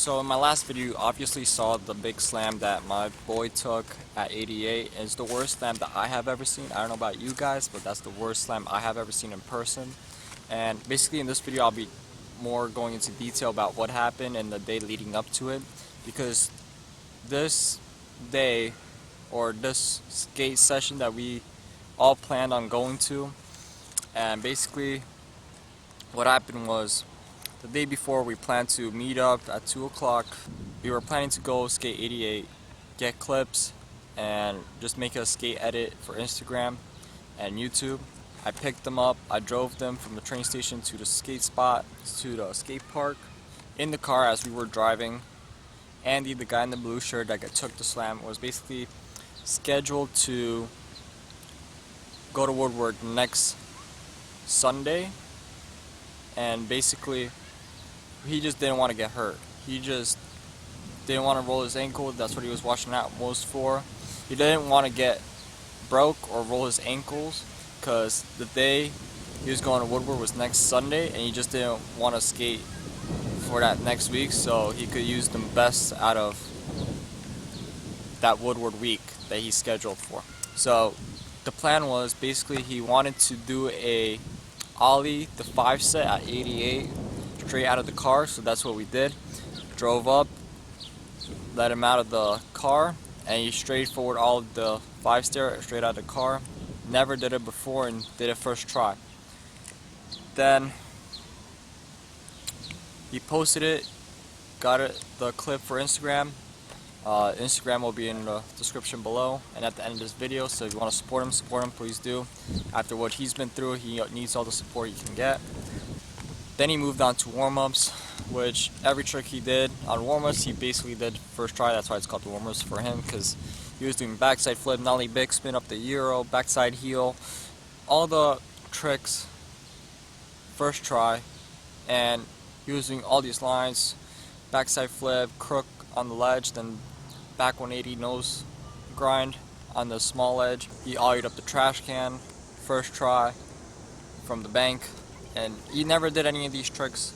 So in my last video, you obviously saw the big slam that my boy took at 88. It's the worst slam that I have ever seen. I don't know about you guys, but that's the worst slam I have ever seen in person. And basically in this video, I'll be more going into detail about what happened and the day leading up to it, because this day or this skate session that we all planned on going to, and basically what happened was, the day before we planned to meet up at 2 o'clock. We were planning to go skate 88, get clips, and just make a skate edit for Instagram and YouTube. I picked them up, I drove them from the train station to the skate spot, to the skate park. In the car as we were driving, Andy, the guy in the blue shirt that took the slam, was basically scheduled to go to Woodward next Sunday, and basically he just didn't want to get hurt. He just didn't want to roll his ankle. That's what he was watching out most for. He didn't want to get broke or roll his ankles, because the day he was going to Woodward was next Sunday, and he just didn't want to skate for that next week, so he could use the best out of that Woodward week that he scheduled for. So the plan was, basically he wanted to do a ollie, the 5 set at 88, straight out of the car. So that's what we did. Drove up, let him out of the car, and he straight forward all of the 5 stair straight out of the car. Never did it before and did it first try. Then he posted it, got the clip for Instagram. Instagram will be in the description below and at the end of this video, so if you want to support him, please do. After what he's been through, he needs all the support he can get. Then he moved on to warm-ups, which every trick he did on warm-ups, he basically did first try. That's why it's called the warm-ups for him, because he was doing backside flip, nollie big spin up the Euro, backside heel, all the tricks first try, and he was doing all these lines, backside flip, crook on the ledge, then back 180 nose grind on the small ledge. He ollied up the trash can first try from the bank, and he never did any of these tricks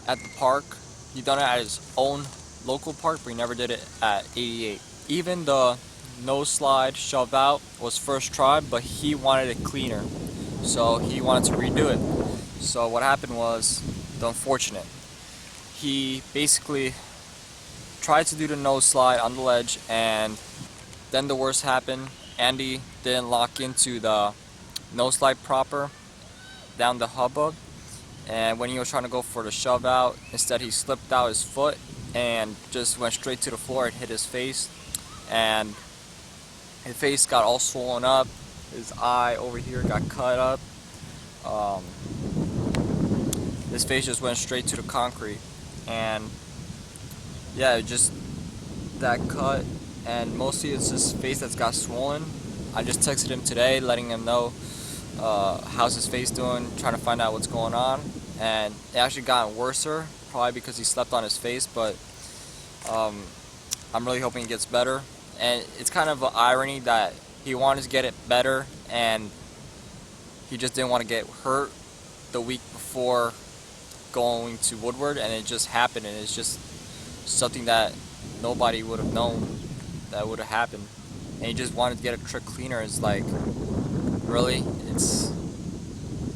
at the park. He done it at his own local park, but he never did it at 88. Even the nose slide shove out was first try, but he wanted it cleaner, so he wanted to redo it. So what happened was the unfortunate. He basically tried to do the nose slide on the ledge, and then the worst happened. Andy didn't lock into the nose slide proper down the hubbub, and when he was trying to go for the shove out, instead he slipped out his foot and just went straight to the floor and hit his face, and his face got all swollen up. His eye over here got cut up. His face just went straight to the concrete, and yeah, just that cut, and mostly it's his face that's got swollen. I just texted him today letting him know how's his face doing, trying to find out what's going on, and it actually gotten worser, probably because he slept on his face, but I'm really hoping he gets better. And it's kind of an irony that he wanted to get it better and he just didn't want to get hurt the week before going to Woodward, and it just happened, and it's just something that nobody would have known that would have happened, and he just wanted to get a trick cleaner. It's like, really?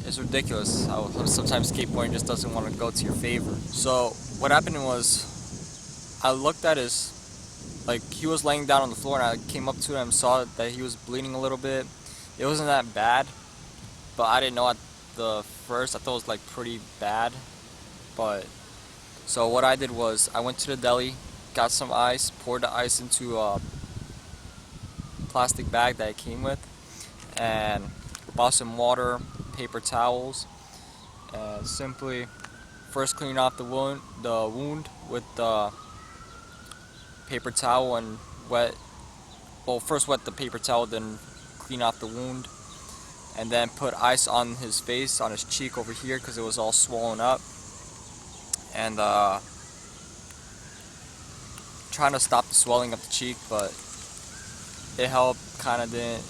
It's ridiculous how sometimes skateboarding just doesn't want to go to your favor. So what happened was, I looked at his, he was laying down on the floor, and I came up to him and saw that he was bleeding a little bit. It wasn't that bad, but I didn't know at the first. I thought it was pretty bad. But so what I did was, I went to the deli, got some ice, poured the ice into a plastic bag that it came with, and bought some water, paper towels, and simply first clean off the wound with the paper towel and first wet the paper towel, then clean off the wound, and then put ice on his face, on his cheek over here, because it was all swollen up, and trying to stop the swelling of the cheek, but it helped. Kind of didn't.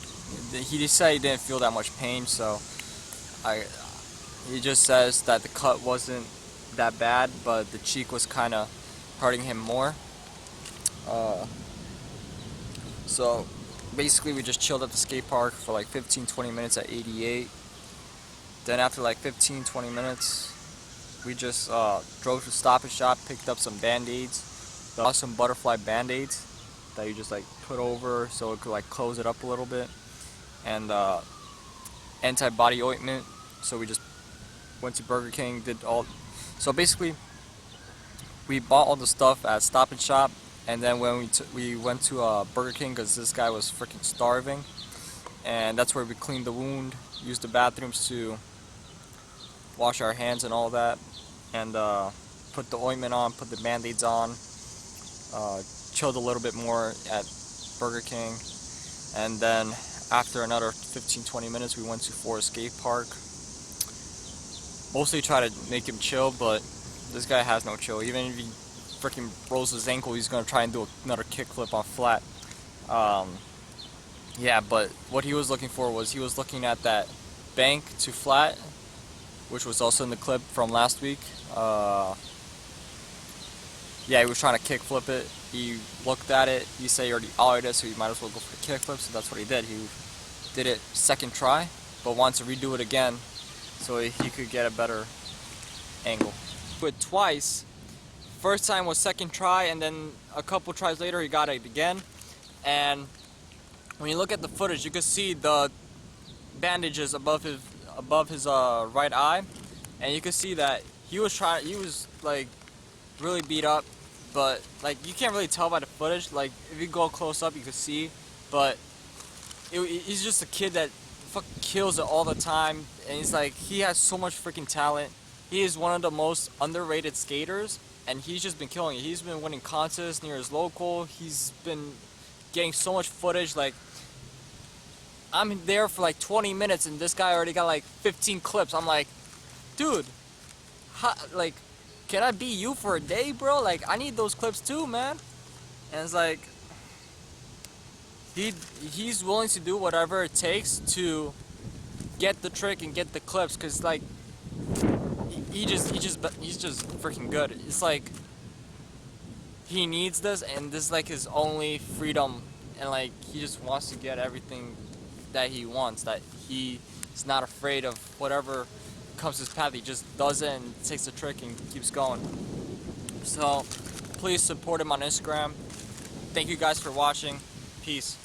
He just said he didn't feel that much pain, so he just says that the cut wasn't that bad, but the cheek was kind of hurting him more. So basically we just chilled at the skate park for like 15-20 minutes at 88. Then after like 15-20 minutes, we just drove to Stop and Shop, picked up some band-aids, the awesome butterfly band-aids that you just like put over so it could like close it up a little bit, and anti-body ointment. So we just went to Burger King, did all. So basically, we bought all the stuff at Stop and Shop, and then when we went to Burger King because this guy was freaking starving, and that's where we cleaned the wound, used the bathrooms to wash our hands and all that, and put the ointment on, put the band-aids on, chilled a little bit more at Burger King, and then after another 15-20 minutes we went to Forest Skate Park. Mostly try to make him chill, but this guy has no chill. Even if he freaking rolls his ankle, he's gonna try and do another kickflip on flat. Yeah, but what he was looking for was, he was looking at that bank to flat, which was also in the clip from last week. Yeah, he was trying to kickflip it. He looked at it, he said he already ollied it, so he might as well go for the kickflip, so that's what he did. He did it second try, but wants to redo it again so he could get a better angle. Do it twice. First time was second try, and then a couple tries later he got it again. And when you look at the footage, you can see the bandages above his right eye, and you can see that he was like really beat up, but like you can't really tell by the footage. Like if you go close up, you can see, but he's just a kid that fucking kills it all the time, and he's like, he has so much freaking talent. He is one of the most underrated skaters, and he's just been killing it. He's been winning contests near his local. He's been getting so much footage. Like, I'm there for like 20 minutes and this guy already got like 15 clips. I'm like, dude, like, can I be you for a day, bro? Like, I need those clips too, man. And it's like, he's willing to do whatever it takes to get the trick and get the clips, cause like he's just freaking good. It's like he needs this, and this is like his only freedom, and like he just wants to get everything that he wants. That he's not afraid of whatever comes his path. He just does it and takes the trick and keeps going. So please support him on Instagram. Thank you guys for watching. Peace.